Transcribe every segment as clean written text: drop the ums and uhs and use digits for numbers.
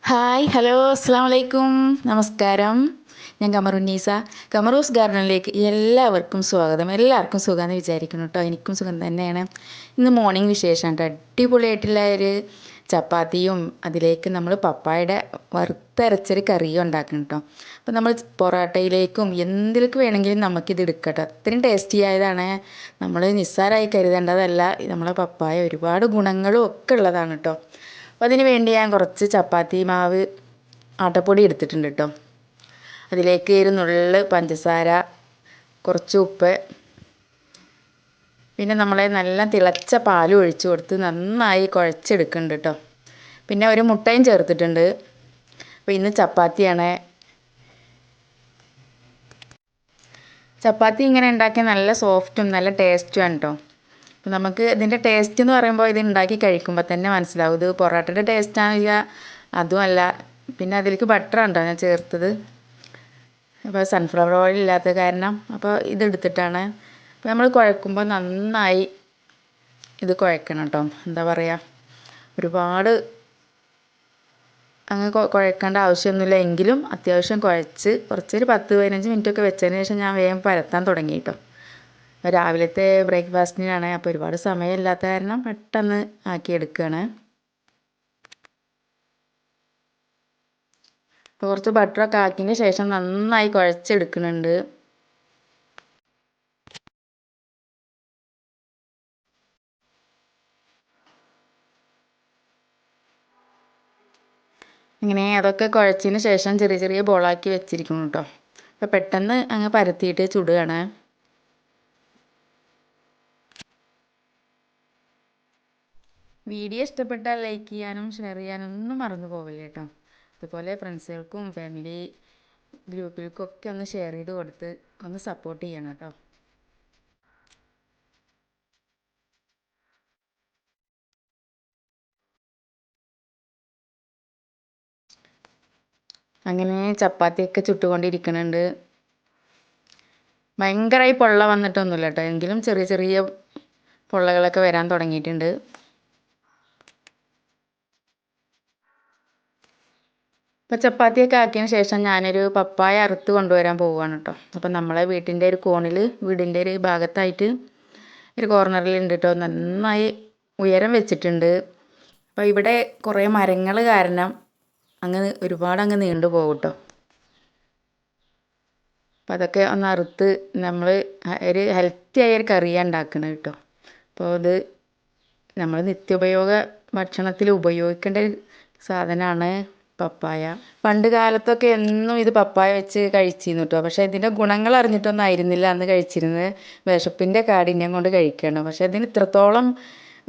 Hi hello അസ്സാം വലൈക്കും നമസ്കാരം. ഞാൻ കമറുന്നീസ. കമറൂസ് ഗാർഡനിലേക്ക് എല്ലാവർക്കും സ്വാഗതം. എല്ലാവർക്കും സുഖമെന്ന് വിചാരിക്കുന്നു കേട്ടോ. എനിക്കും സുഖം തന്നെയാണ്. ഇന്ന് മോർണിംഗ് വിശേഷമാണ് കേട്ടോ. അടിപൊളിയായിട്ടുള്ള ഒരു ചപ്പാത്തിയും അതിലേക്ക് നമ്മൾ പപ്പായയുടെ വറുത്തരച്ചൊരു കറിയും ഉണ്ടാക്കണം കേട്ടോ. അപ്പോൾ നമ്മൾ പൊറോട്ടയിലേക്കും എന്തിലേക്ക് വേണമെങ്കിലും നമുക്കിത് എടുക്കാം കേട്ടോ. അത്രയും ടേസ്റ്റി ആയതാണ്. നമ്മൾ നിസ്സാരമായി കരുതേണ്ടതല്ല. നമ്മളെ പപ്പായ ഒരുപാട് ഗുണങ്ങളും ഒക്കെ ഉള്ളതാണ് കേട്ടോ. അപ്പോൾ അതിന് വേണ്ടി ഞാൻ കുറച്ച് ചപ്പാത്തി മാവ് ആട്ടപ്പൊടി എടുത്തിട്ടുണ്ട് കേട്ടോ. അതിലേക്ക് ഒരു നുള്ള് പഞ്ചസാര, കുറച്ച് ഉപ്പ്, പിന്നെ നമ്മളെ നല്ല തിളച്ച പാലും ഒഴിച്ച് കൊടുത്ത് നന്നായി കുഴച്ചെടുക്കുന്നുണ്ട് കേട്ടോ. പിന്നെ ഒരു മുട്ടയും ചേർത്തിട്ടുണ്ട്. അപ്പോൾ ഇന്ന് ചപ്പാത്തിയാണ്. ചപ്പാത്തി ഇങ്ങനെ ഉണ്ടാക്കിയാൽ നല്ല സോഫ്റ്റും നല്ല ടേസ്റ്റുമാണ് കേട്ടോ. അപ്പോൾ നമുക്ക് ഇതിൻ്റെ ടേസ്റ്റ് എന്ന് പറയുമ്പോൾ ഇത് ഉണ്ടാക്കി കഴിക്കുമ്പോൾ തന്നെ മനസ്സിലാവും ഇത് പൊറോട്ടയുടെ ടേസ്റ്റാണില്ല, അതുമല്ല. പിന്നെ അതിലേക്ക് ബട്ടറാണ് കേട്ടോ ഞാൻ ചേർത്തത്. അപ്പോൾ സൺഫ്ലവർ ഓയിൽ ഇല്ലാത്ത കാരണം അപ്പോൾ ഇതെടുത്തിട്ടാണ്. അപ്പോൾ നമ്മൾ കുഴക്കുമ്പോൾ നന്നായി ഇത് കുഴക്കണം കേട്ടോ. എന്താ പറയുക, ഒരുപാട് അങ്ങ് കുഴക്കേണ്ട ആവശ്യമൊന്നുമില്ല. എങ്കിലും അത്യാവശ്യം കുഴച്ച് കുറച്ചൊരു 10-15 മിനിറ്റൊക്കെ വെച്ചതിന് ശേഷം ഞാൻ വേഗം പരത്താൻ തുടങ്ങി കേട്ടോ. രാവിലത്തെ ബ്രേക്ക്ഫാസ്റ്റിനാണ്. അപ്പോൾ ഒരുപാട് സമയമില്ലാത്ത കാരണം പെട്ടെന്ന് ആക്കിയെടുക്കുകയാണ്. അപ്പോൾ കുറച്ച് ബട്ടറൊക്കെ ആക്കിയതിന് ശേഷം നന്നായി കുഴച്ചെടുക്കുന്നുണ്ട്. ഇങ്ങനെ അതൊക്കെ കുഴച്ചതിന് ശേഷം ചെറിയ ചെറിയ ബോളാക്കി വെച്ചിരിക്കുന്നു കേട്ടോ. അപ്പോൾ പെട്ടെന്ന് അങ്ങ് പരത്തിയിട്ട് ചുടുകയാണ്. വീഡിയോ ഇഷ്ടപ്പെട്ടാൽ ലൈക്ക് ചെയ്യാനും ഷെയർ ചെയ്യാനും ഒന്നും മറന്നു പോവില്ല കേട്ടോ. അതുപോലെ ഫ്രണ്ട്സുകൾക്കും ഫാമിലി ഗ്രൂപ്പിലേക്കും ഒക്കെ ഒന്ന് ഷെയർ ചെയ്ത് കൊടുത്ത് ഒന്ന് സപ്പോർട്ട് ചെയ്യണം കേട്ടോ. അങ്ങനെ ചപ്പാത്തിയൊക്കെ ചുട്ടുകൊണ്ടിരിക്കുന്നുണ്ട്. ഭയങ്കരമായി പൊള്ള വന്നിട്ടൊന്നുമില്ല കേട്ടോ. എങ്കിലും ചെറിയ ചെറിയ പൊള്ളകളൊക്കെ വരാൻ തുടങ്ങിയിട്ടുണ്ട്. അപ്പോൾ ചപ്പാത്തിയൊക്കെ ആക്കിയതിന് ശേഷം ഞാനൊരു പപ്പായ അറുത്ത് കൊണ്ടുവരാൻ പോവുകയാണ് കേട്ടോ. അപ്പം നമ്മളെ വീട്ടിൻ്റെ ഒരു കോണിൽ, വീടിൻ്റെ ഒരു ഭാഗത്തായിട്ട് ഒരു കോർണറിലുണ്ട് കേട്ടോ. നന്നായി ഉയരം വെച്ചിട്ടുണ്ട്. അപ്പോൾ ഇവിടെ കുറേ മരങ്ങൾ കാരണം ഒരുപാട് നീണ്ടു പോകും കേട്ടോ. അപ്പോൾ അതൊക്കെ ഒന്ന് അറുത്ത് നമ്മൾ ഒരു ഹെൽത്തി ആയ ഒരു കറിയാണ് ഉണ്ടാക്കുന്നത് കേട്ടോ. അപ്പോൾ ഇത് നമ്മൾ നിത്യോപയോഗ ഭക്ഷണത്തിൽ ഉപയോഗിക്കേണ്ട ഒരു സാധനമാണ് പപ്പായ. പണ്ട് കാലത്തൊക്കെ എന്നും ഇത് പപ്പായ വെച്ച് കഴിച്ചിരുന്നു കേട്ടോ. പക്ഷേ ഇതിൻ്റെ ഗുണങ്ങൾ അറിഞ്ഞിട്ടൊന്നും ആയിരുന്നില്ല അന്ന് കഴിച്ചിരുന്നത്. വിശപ്പിൻ്റെ കാഠിന്യം കൊണ്ട് കഴിക്കുകയാണ്. പക്ഷേ ഇതിന് ഇത്രത്തോളം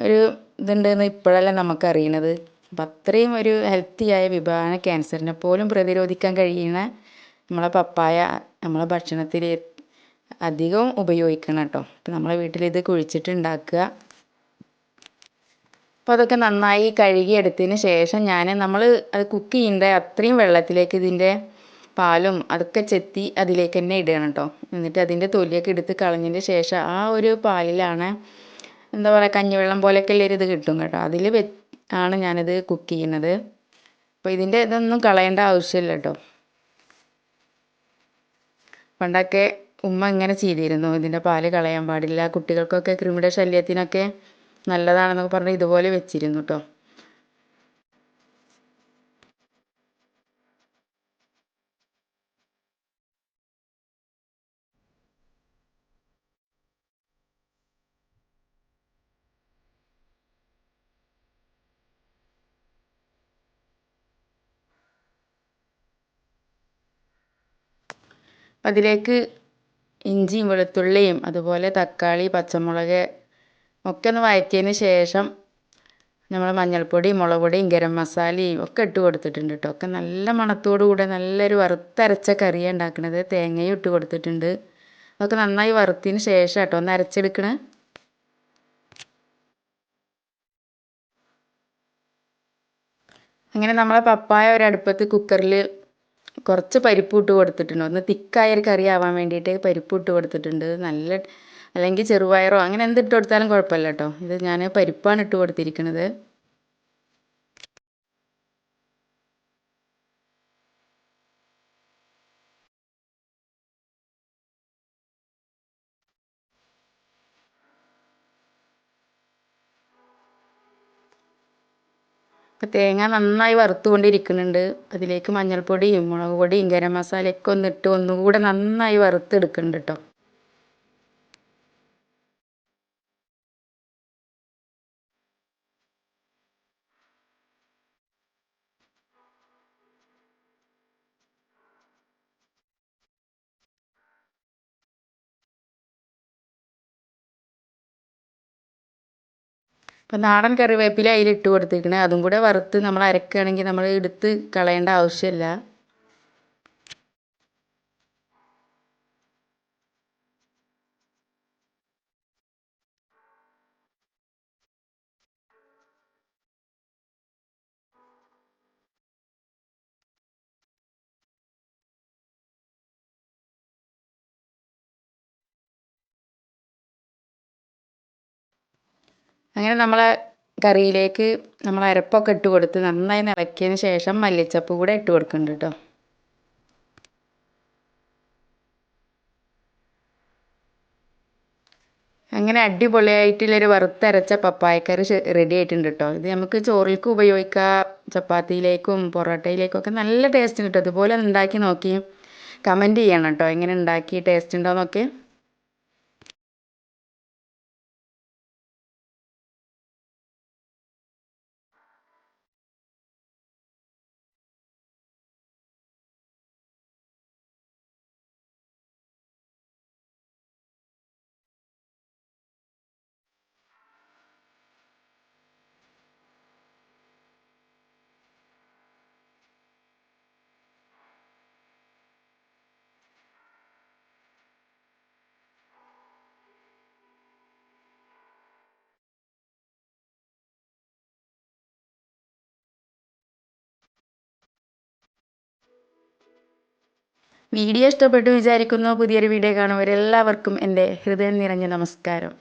ഒരു ഇതുണ്ടെന്ന് ഇപ്പോഴല്ല നമുക്കറിയണത്. അപ്പം അത്രയും ഒരു ഹെൽത്തി ആയ വിഭവമാണ്. ക്യാൻസറിനെ പോലും പ്രതിരോധിക്കാൻ കഴിയുന്ന നമ്മളെ പപ്പായ നമ്മളെ ഭക്ഷണത്തിൽ അധികം ഉപയോഗിക്കണം കേട്ടോ. അപ്പം നമ്മളെ വീട്ടിൽ ഇത് കുഴിച്ചിട്ട് ഉണ്ടാക്കുക. അപ്പോൾ അതൊക്കെ നന്നായി കഴുകിയെടുത്തതിന് ശേഷം നമ്മൾ അത് കുക്ക് ചെയ്യേണ്ട അത്രയും വെള്ളത്തിലേക്ക് ഇതിൻ്റെ പാലും അതൊക്കെ ചെത്തി അതിലേക്ക് തന്നെ ഇടുകയാണ് കേട്ടോ. എന്നിട്ട് അതിൻ്റെ തൊലിയൊക്കെ എടുത്ത് കളഞ്ഞതിന് ശേഷം ആ ഒരു പാലിലാണ് എന്താ പറയുക, കഞ്ഞിവെള്ളം പോലെയൊക്കെ ഉള്ളൊരു ഇത് കിട്ടും കേട്ടോ. അതിൽ ആണ് ഞാനിത് കുക്ക് ചെയ്യുന്നത്. അപ്പോൾ ഇതിൻ്റെ ഇതൊന്നും കളയേണ്ട ആവശ്യമില്ല കേട്ടോ. പണ്ടൊക്കെ ഉമ്മ ഇങ്ങനെ ചെയ്തിരുന്നു, ഇതിൻ്റെ പാല് കളയാൻ പാടില്ല, കുട്ടികൾക്കൊക്കെ കൃമിയുടെ ശല്യത്തിനൊക്കെ നല്ലതാണെന്നൊക്കെ പറഞ്ഞ് ഇതുപോലെ വെച്ചിരുന്നു കേട്ടോ. അതിലേക്ക് ഇഞ്ചിയും വെളുത്തുള്ളിയും അതുപോലെ തക്കാളി, പച്ചമുളക് ഒക്കെ ഒന്ന് വഴറ്റിയതിന് ശേഷം നമ്മൾ മഞ്ഞൾപ്പൊടി, മുളക് പൊടിയും ഗരം മസാലയും ഒക്കെ ഇട്ട് കൊടുത്തിട്ടുണ്ട് കേട്ടോ. ഒക്കെ നല്ല മണത്തോടു കൂടെ നല്ലൊരു വറുത്തരച്ച കറിയാണ് ഉണ്ടാക്കുന്നത്. തേങ്ങയും ഇട്ട് കൊടുത്തിട്ടുണ്ട്. അതൊക്കെ നന്നായി വറുത്തതിന് ശേഷം കേട്ടോ ഒന്ന് അരച്ചെടുക്കണേ. അങ്ങനെ നമ്മളെ പപ്പായ ഒരടുപ്പത്ത് കുക്കറിൽ കുറച്ച് പരിപ്പ് ഇട്ട് കൊടുത്തിട്ടുണ്ട്. ഒന്ന് തിക്കായൊരു കറി ആവാൻ വേണ്ടിയിട്ട് പരിപ്പ് ഇട്ട് കൊടുത്തിട്ടുണ്ട്. അല്ലെങ്കിൽ ചെറുപയറോ അങ്ങനെ എന്തിട്ട് കൊടുത്താലും കുഴപ്പമില്ല കേട്ടോ. ഇത് ഞാൻ പരിപ്പാണ് ഇട്ട് കൊടുത്തിരിക്കുന്നത്. അപ്പോൾ തേങ്ങ നന്നായി വറുത്തുകൊണ്ടിരിക്കുന്നുണ്ട്. അതിലേക്ക് മഞ്ഞൾപ്പൊടിയും മുളക് പൊടിയും ഗരം മസാലയൊക്കെ ഒന്നിട്ട് ഒന്നുകൂടെ നന്നായി വറുത്തെടുക്കുന്നുണ്ട് കേട്ടോ. ഇപ്പം നാടൻ കറിവേപ്പില അതിലിട്ട് കൊടുത്തിരിക്കണേ, അതും കൂടെ വറുത്ത് നമ്മൾ അരക്കുകയാണെങ്കിൽ നമ്മൾ എടുത്ത് കളയേണ്ട ആവശ്യമില്ല. അങ്ങനെ നമ്മളെ കറിയിലേക്ക് നമ്മൾ അരപ്പൊക്കെ ഇട്ട് കൊടുത്ത് നന്നായി ഇളക്കിയതിന് ശേഷം മല്ലിച്ചപ്പ് കൂടെ ഇട്ട് കൊടുക്കുന്നുണ്ട് കേട്ടോ. അങ്ങനെ അടിപൊളിയായിട്ടുള്ളൊരു വറുത്തരച്ച പപ്പായക്കറി റെഡി ആയിട്ടുണ്ട് കേട്ടോ. ഇത് നമുക്ക് ചോറിലേക്ക് ഉപയോഗിക്കാം, ചപ്പാത്തിയിലേക്കും പൊറോട്ടയിലേക്കും ഒക്കെ നല്ല ടേസ്റ്റ് കിട്ടും. അതുപോലെ ഉണ്ടാക്കി നോക്കി കമൻറ്റ് ചെയ്യണം കേട്ടോ, എങ്ങനെ ഉണ്ടാക്കി ടേസ്റ്റ് ഉണ്ടോയെന്നൊക്കെ. വീഡിയോ ഇഷ്ടപ്പെട്ടു വിചാരിക്കുന്നു. പുതിയൊരു വീഡിയോ കാണുന്നവരെല്ലാവർക്കും എൻ്റെ ഹൃദയം നിറഞ്ഞ നമസ്കാരം.